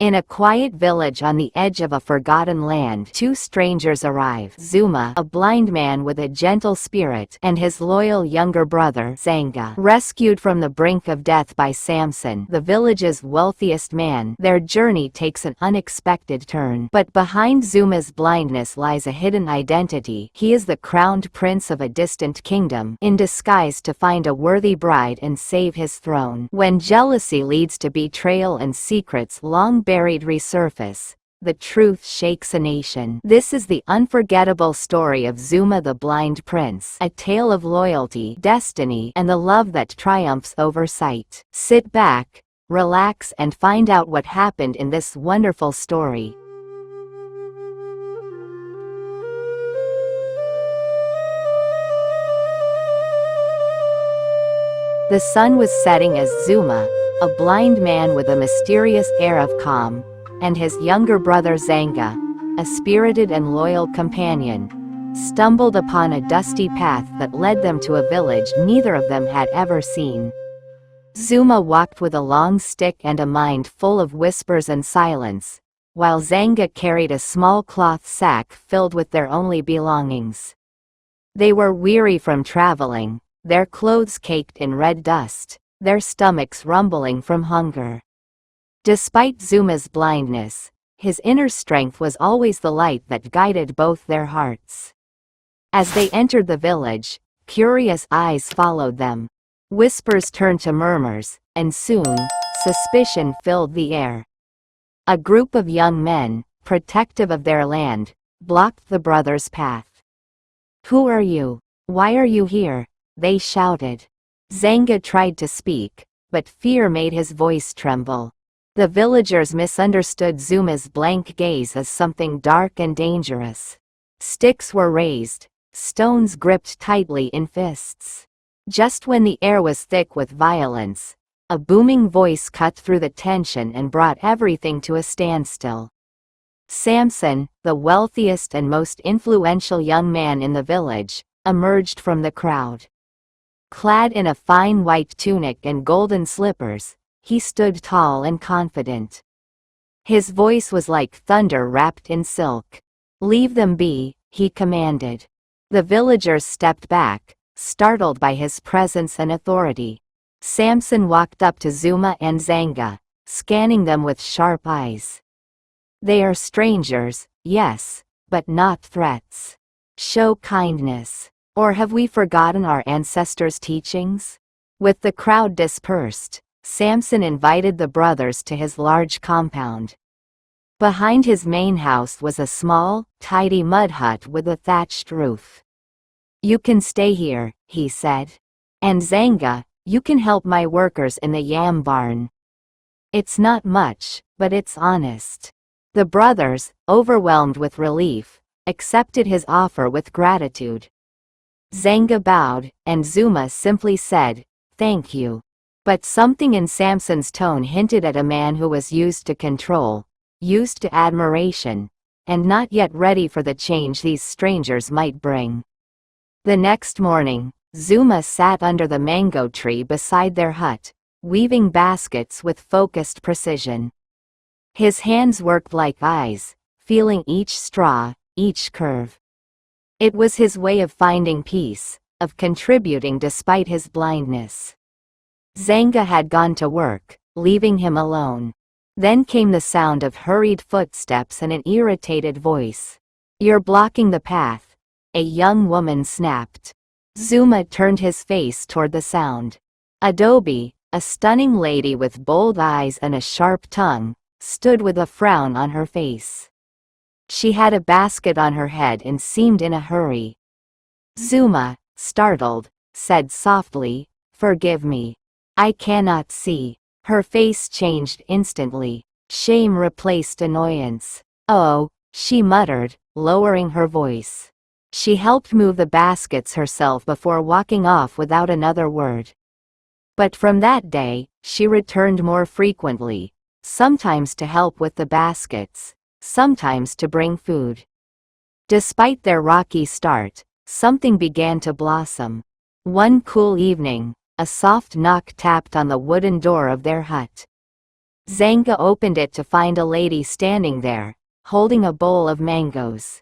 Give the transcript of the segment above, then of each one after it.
In a quiet village on the edge of a forgotten land, two strangers arrive. Zuma, a blind man with a gentle spirit, and his loyal younger brother, Zanga. Rescued from the brink of death by Samson, the village's wealthiest man, their journey takes an unexpected turn. But behind Zuma's blindness lies a hidden identity. He is the crowned prince of a distant kingdom, in disguise to find a worthy bride and save his throne. When jealousy leads to betrayal and secrets long buried resurface, the truth shakes a nation. This is the unforgettable story of Zuma the Blind Prince, a tale of loyalty, destiny, and the love that triumphs over sight. Sit back, relax, and find out what happened in this wonderful story. The sun was setting as Zuma, a blind man with a mysterious air of calm, and his younger brother Zanga, a spirited and loyal companion, stumbled upon a dusty path that led them to a village neither of them had ever seen. Zuma walked with a long stick and a mind full of whispers and silence, while Zanga carried a small cloth sack filled with their only belongings. They were weary from traveling, their clothes caked in red dust, their stomachs rumbling from hunger. Despite Zuma's blindness, his inner strength was always the light that guided both their hearts. As they entered the village, curious eyes followed them. Whispers turned to murmurs, and soon, suspicion filled the air. A group of young men, protective of their land, blocked the brothers' path. "Who are you? Why are you here?" they shouted. Zanga tried to speak, but fear made his voice tremble. The villagers misunderstood Zuma's blank gaze as something dark and dangerous. Sticks were raised, stones gripped tightly in fists. Just when the air was thick with violence, a booming voice cut through the tension and brought everything to a standstill. Samson, the wealthiest and most influential young man in the village, emerged from the crowd. Clad in a fine white tunic and golden slippers, he stood tall and confident. His voice was like thunder wrapped in silk. "Leave them be," he commanded. The villagers stepped back, startled by his presence and authority. Samson walked up to Zuma and Zanga, scanning them with sharp eyes. "They are strangers, yes, but not threats. Show kindness. Or have we forgotten our ancestors' teachings?" With the crowd dispersed, Samson invited the brothers to his large compound. Behind his main house was a small, tidy mud hut with a thatched roof. "You can stay here," he said. "And Zanga, you can help my workers in the yam barn. It's not much, but it's honest." The brothers, overwhelmed with relief, accepted his offer with gratitude. Zanga bowed, and Zuma simply said, "Thank you." But something in Samson's tone hinted at a man who was used to control, used to admiration, and not yet ready for the change these strangers might bring. The next morning, Zuma sat under the mango tree beside their hut, weaving baskets with focused precision. His hands worked like eyes, feeling each straw, each curve. It was his way of finding peace, of contributing despite his blindness. Zanga had gone to work, leaving him alone. Then came the sound of hurried footsteps and an irritated voice. "You're blocking the path," a young woman snapped. Zuma turned his face toward the sound. Adaobi, a stunning lady with bold eyes and a sharp tongue, stood with a frown on her face. She had a basket on her head and seemed in a hurry. Zuma, startled, said softly, "Forgive me. I cannot see." Her face changed instantly. Shame replaced annoyance. "Oh," she muttered, lowering her voice. She helped move the baskets herself before walking off without another word. But from that day, she returned more frequently, sometimes to help with the baskets, sometimes to bring food. Despite their rocky start, something began to blossom. One cool evening, a soft knock tapped on the wooden door of their hut. Zanga opened it to find a lady standing there, holding a bowl of mangoes.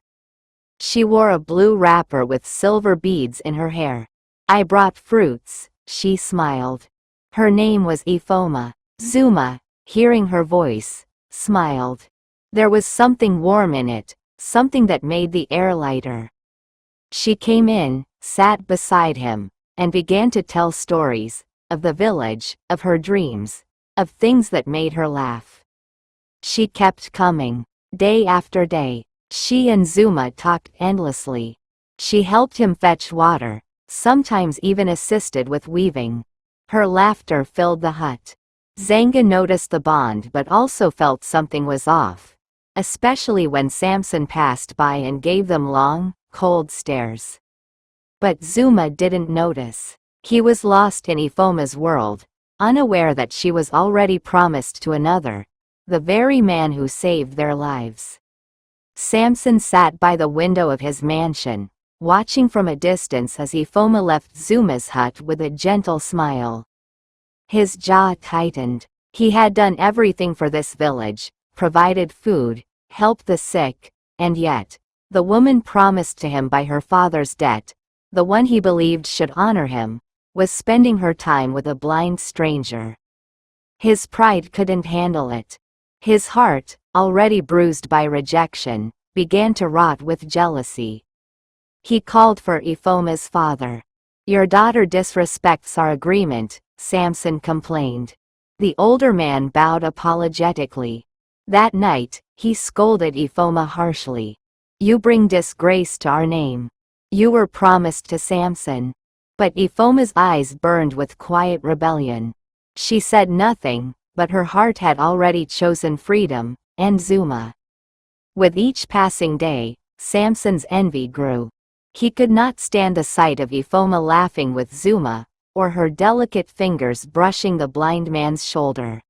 She wore a blue wrapper with silver beads in her hair. "I brought fruits," she smiled. Her name was Ifeoma. Zuma, hearing her voice, smiled. There was something warm in it, something that made the air lighter. She came in, sat beside him, and began to tell stories, of the village, of her dreams, of things that made her laugh. She kept coming, day after day. She and Zuma talked endlessly. She helped him fetch water, sometimes even assisted with weaving. Her laughter filled the hut. Zanga noticed the bond but also felt something was off, especially when Samson passed by and gave them long, cold stares. But Zuma didn't notice. He was lost in Ifeoma's world, unaware that she was already promised to another, the very man who saved their lives. Samson sat by the window of his mansion, watching from a distance as Ifeoma left Zuma's hut with a gentle smile. His jaw tightened. He had done everything for this village, provided food, helped the sick, and yet, the woman promised to him by her father's debt, the one he believed should honor him, was spending her time with a blind stranger. His pride couldn't handle it. His heart, already bruised by rejection, began to rot with jealousy. He called for Ifeoma's father. "Your daughter disrespects our agreement," Samson complained. The older man bowed apologetically. That night, he scolded Ifeoma harshly. "You bring disgrace to our name. You were promised to Samson." But Ifeoma's eyes burned with quiet rebellion. She said nothing, but her heart had already chosen freedom, and Zuma. With each passing day, Samson's envy grew. He could not stand the sight of Ifeoma laughing with Zuma, or her delicate fingers brushing the blind man's shoulder.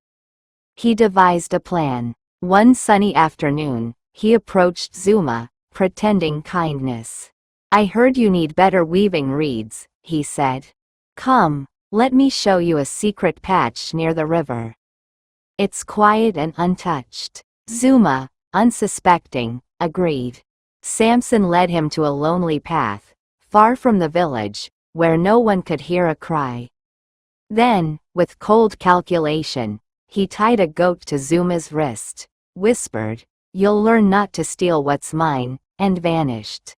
He devised a plan. One sunny afternoon, he approached Zuma, pretending kindness. "I heard you need better weaving reeds," he said. "Come, let me show you a secret patch near the river. It's quiet and untouched." Zuma, unsuspecting, agreed. Samson led him to a lonely path, far from the village, where no one could hear a cry. Then, with cold calculation, he tied a goat to Zuma's wrist, whispered, "You'll learn not to steal what's mine," and vanished.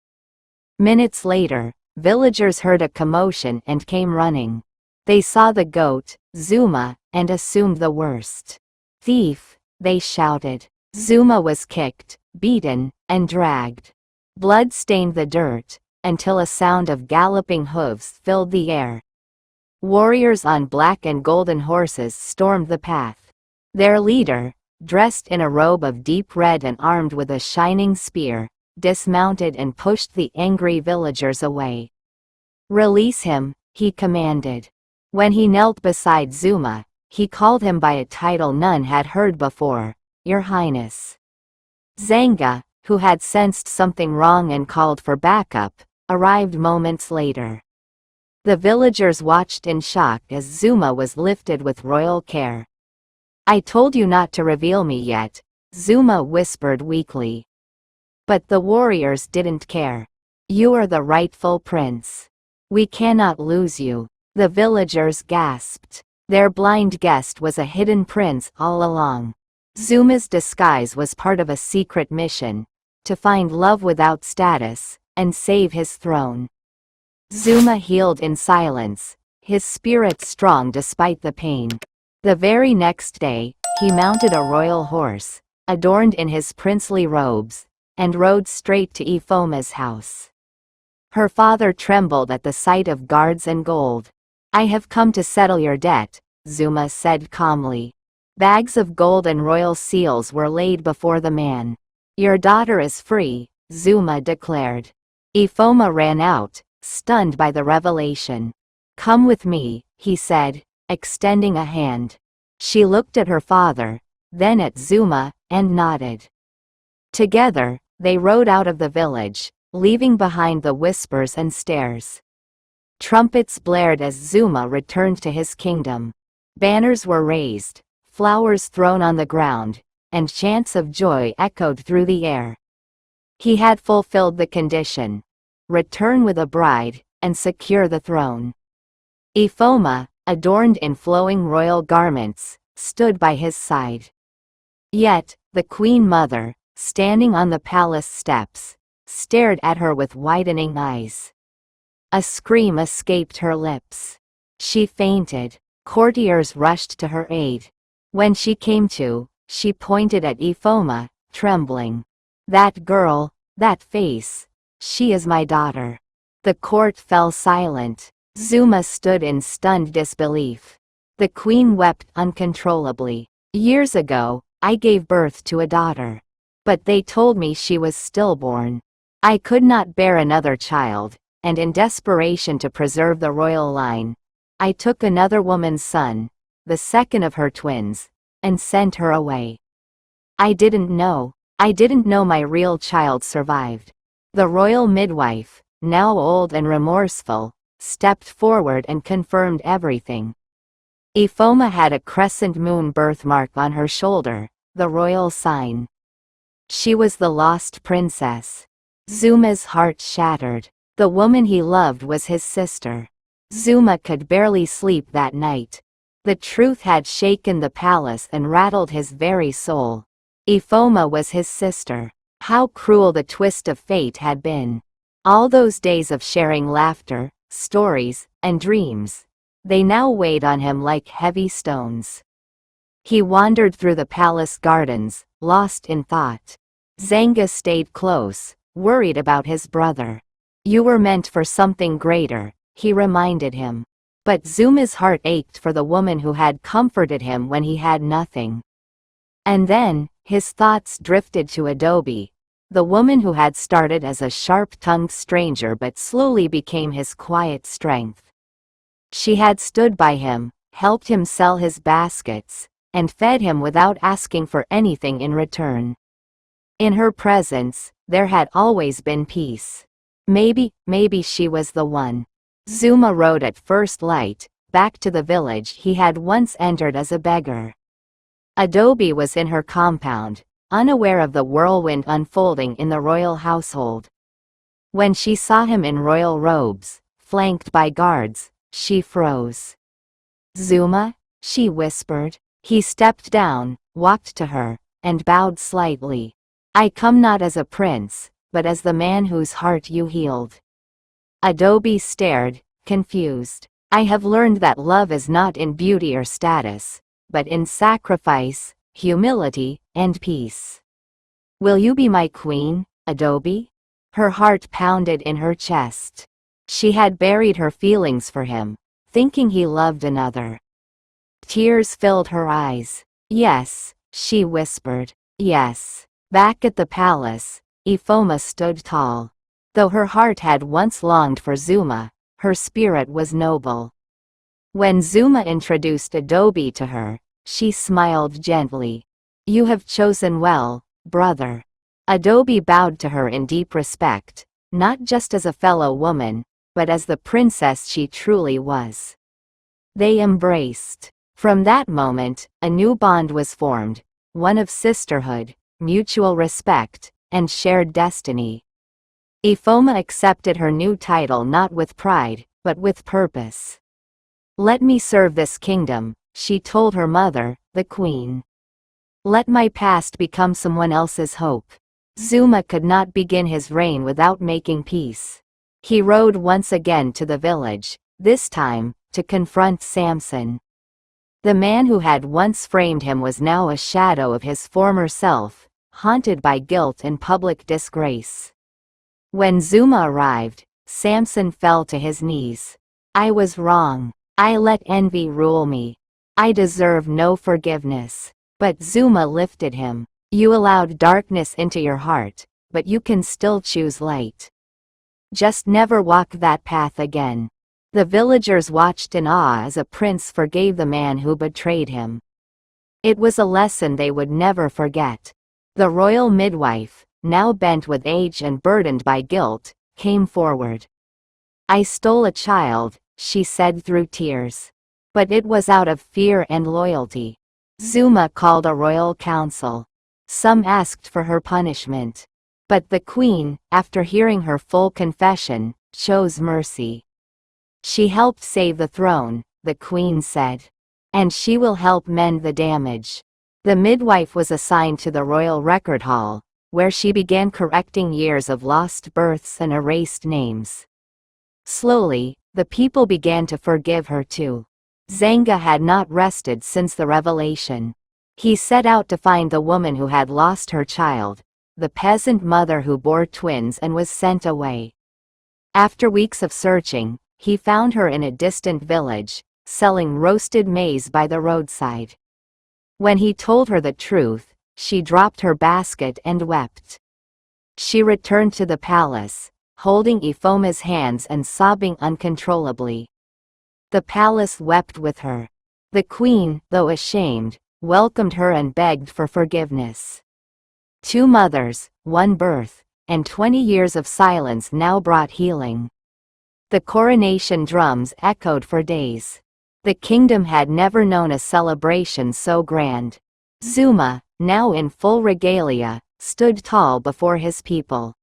Minutes later, villagers heard a commotion and came running. They saw the goat, Zuma, and assumed the worst. "Thief!" they shouted. Zuma was kicked, beaten, and dragged. Blood stained the dirt, until a sound of galloping hooves filled the air. Warriors on black and golden horses stormed the path. Their leader, dressed in a robe of deep red and armed with a shining spear, dismounted and pushed the angry villagers away. "Release him," he commanded. When he knelt beside Zuma, he called him by a title none had heard before, "Your Highness." Zanga, who had sensed something wrong and called for backup, arrived moments later. The villagers watched in shock as Zuma was lifted with royal care. "I told you not to reveal me yet," Zuma whispered weakly. But the warriors didn't care. "You are the rightful prince. We cannot lose you." The villagers gasped. Their blind guest was a hidden prince all along. Zuma's disguise was part of a secret mission, to find love without status, and save his throne. Zuma healed in silence, his spirit strong despite the pain. The very next day, he mounted a royal horse, adorned in his princely robes, and rode straight to Ifeoma's house. Her father trembled at the sight of guards and gold. "I have come to settle your debt," Zuma said calmly. Bags of gold and royal seals were laid before the man. "Your daughter is free," Zuma declared. Ifeoma ran out, stunned by the revelation. "Come with me," he said, extending a hand. She looked at her father, then at Zuma, and nodded. Together, they rode out of the village, leaving behind the whispers and stares. Trumpets blared as Zuma returned to his kingdom. Banners were raised, flowers thrown on the ground, and chants of joy echoed through the air. He had fulfilled the condition. Return with a bride, and secure the throne. Ifeoma, adorned in flowing royal garments, stood by his side. Yet, the Queen Mother, standing on the palace steps, stared at her with widening eyes. A scream escaped her lips. She fainted. Courtiers rushed to her aid. When she came to, she pointed at Ifeoma, trembling. That girl, that face. She is my daughter. The court fell silent. Zuma stood in stunned disbelief. The queen wept uncontrollably. Years ago, I gave birth to a daughter. But they told me she was stillborn. I could not bear another child, and in desperation to preserve the royal line, I took another woman's son, the second of her twins, and sent her away. I didn't know my real child survived. The royal midwife, now old and remorseful, stepped forward and confirmed everything. Ifeoma had a crescent moon birthmark on her shoulder, the royal sign. She was the lost princess. Zuma's heart shattered. The woman he loved was his sister. Zuma could barely sleep that night. The truth had shaken the palace and rattled his very soul. Ifeoma was his sister. How cruel the twist of fate had been. All those days of sharing laughter, stories, and dreams, they now weighed on him like heavy stones. He wandered through the palace gardens, lost in thought. Zanga stayed close, worried about his brother. You were meant for something greater, he reminded him. But Zuma's heart ached for the woman who had comforted him when he had nothing. And then, his thoughts drifted to Adaobi, the woman who had started as a sharp-tongued stranger but slowly became his quiet strength. She had stood by him, helped him sell his baskets, and fed him without asking for anything in return. In her presence, there had always been peace. Maybe she was the one. Zuma rode at first light, back to the village he had once entered as a beggar. Adaobi was in her compound, unaware of the whirlwind unfolding in the royal household. When she saw him in royal robes, flanked by guards, she froze. Zuma? She whispered. He stepped down, walked to her, and bowed slightly. I come not as a prince, but as the man whose heart you healed. Adaobi stared, confused. I have learned that love is not in beauty or status, but in sacrifice, humility, and peace. Will you be my queen, Adaobi? Her heart pounded in her chest. She had buried her feelings for him, thinking he loved another. Tears filled her eyes. Yes, she whispered. Yes. Back at the palace, Ifeoma stood tall. Though her heart had once longed for Zuma, her spirit was noble. When Zuma introduced Adaobi to her, she smiled gently. You have chosen well, brother. Adaobi bowed to her in deep respect, not just as a fellow woman, but as the princess she truly was. They embraced. From that moment, a new bond was formed, one of sisterhood, mutual respect, and shared destiny. Ifeoma accepted her new title not with pride, but with purpose. Let me serve this kingdom, she told her mother, the queen. Let my past become someone else's hope. Zuma could not begin his reign without making peace. He rode once again to the village, this time, to confront Samson. The man who had once framed him was now a shadow of his former self, haunted by guilt and public disgrace. When Zuma arrived, Samson fell to his knees. I was wrong. I let envy rule me. I deserve no forgiveness. But Zuma lifted him. You allowed darkness into your heart, but you can still choose light. Just never walk that path again. The villagers watched in awe as a prince forgave the man who betrayed him. It was a lesson they would never forget. The royal midwife, now bent with age and burdened by guilt, came forward. I stole a child, she said through tears. But it was out of fear and loyalty. Zuma called a royal council. Some asked for her punishment. But the queen, after hearing her full confession, chose mercy. She helped save the throne, the queen said. And she will help mend the damage. The midwife was assigned to the royal record hall, where she began correcting years of lost births and erased names. Slowly, the people began to forgive her too. Zanga had not rested since the revelation. He set out to find the woman who had lost her child, the peasant mother who bore twins and was sent away. After weeks of searching, he found her in a distant village, selling roasted maize by the roadside. When he told her the truth, she dropped her basket and wept. She returned to the palace, holding Ifeoma's hands and sobbing uncontrollably. The palace wept with her. The queen, though ashamed, welcomed her and begged for forgiveness. 2 mothers, 1 birth, and 20 years of silence now brought healing. The coronation drums echoed for days. The kingdom had never known a celebration so grand. Zuma, now in full regalia, stood tall before his people.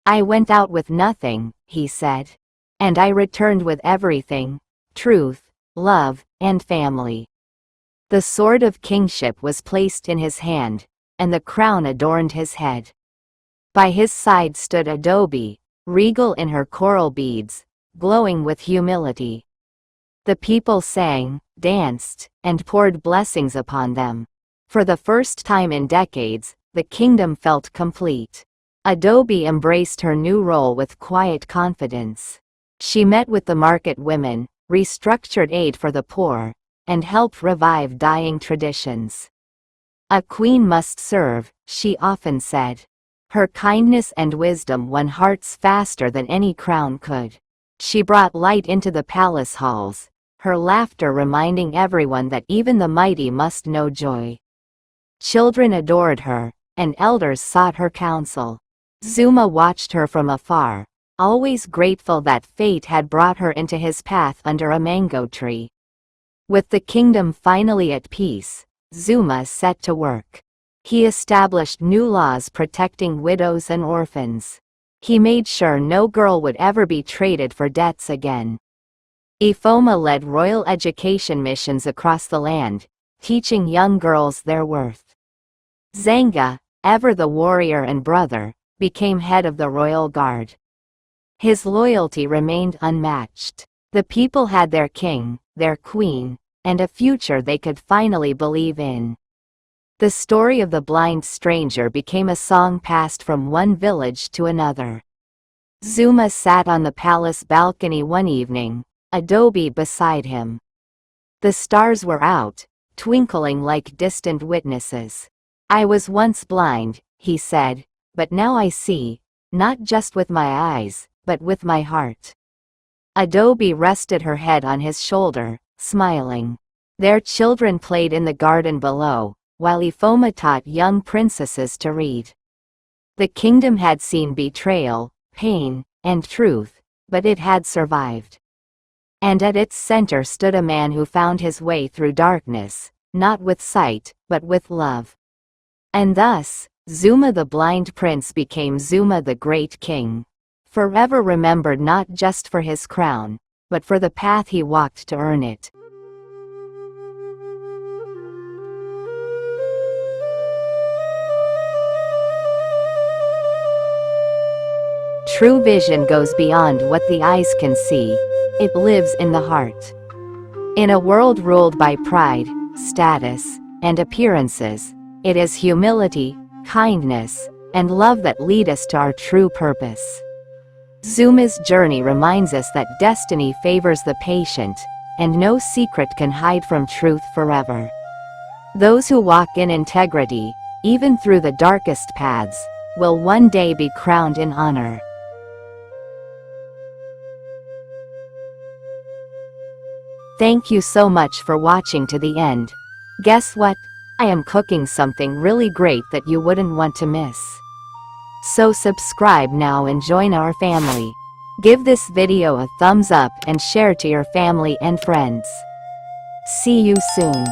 "I went out with nothing," he said. "And I returned with everything: truth, love, and family." The sword of kingship was placed in his hand, and the crown adorned his head. By his side stood Adaobi, regal in her coral beads, glowing with humility. The people sang, danced, and poured blessings upon them. For the first time in decades, the kingdom felt complete. Adaobi embraced her new role with quiet confidence. She met with the market women, restructured aid for the poor, and helped revive dying traditions. "A queen must serve," she often said. Her kindness and wisdom won hearts faster than any crown could. She brought light into the palace halls, her laughter reminding everyone that even the mighty must know joy. Children adored her, and elders sought her counsel. Zuma watched her from afar, always grateful that fate had brought her into his path under a mango tree. With the kingdom finally at peace, Zuma set to work. He established new laws protecting widows and orphans. He made sure no girl would ever be traded for debts again. Ifeoma led royal education missions across the land, teaching young girls their worth. Zanga, ever the warrior and brother, became head of the royal guard. His loyalty remained unmatched. The people had their king, their queen, and a future they could finally believe in. The story of the blind stranger became a song passed from one village to another. Zuma sat on the palace balcony one evening, Adaobi beside him. The stars were out, twinkling like distant witnesses. "I was once blind," he said, "but now I see, not just with my eyes, but with my heart." Adaobi rested her head on his shoulder, smiling. Their children played in the garden below, while Ifeoma taught young princesses to read. The kingdom had seen betrayal, pain, and truth, but it had survived. And at its center stood a man who found his way through darkness, not with sight, but with love. And thus, Zuma the blind prince became Zuma the great king, forever remembered not just for his crown, but for the path he walked to earn it. True vision goes beyond what the eyes can see. It lives in the heart. In a world ruled by pride, status, and appearances, it is humility, kindness, and love that lead us to our true purpose. Zuma's journey reminds us that destiny favors the patient, and no secret can hide from truth forever. Those who walk in integrity, even through the darkest paths, will one day be crowned in honor. Thank you so much for watching to the end. Guess what? I am cooking something really great that you wouldn't want to miss. So subscribe now and join our family. Give this video a thumbs up and share to your family and friends. See you soon.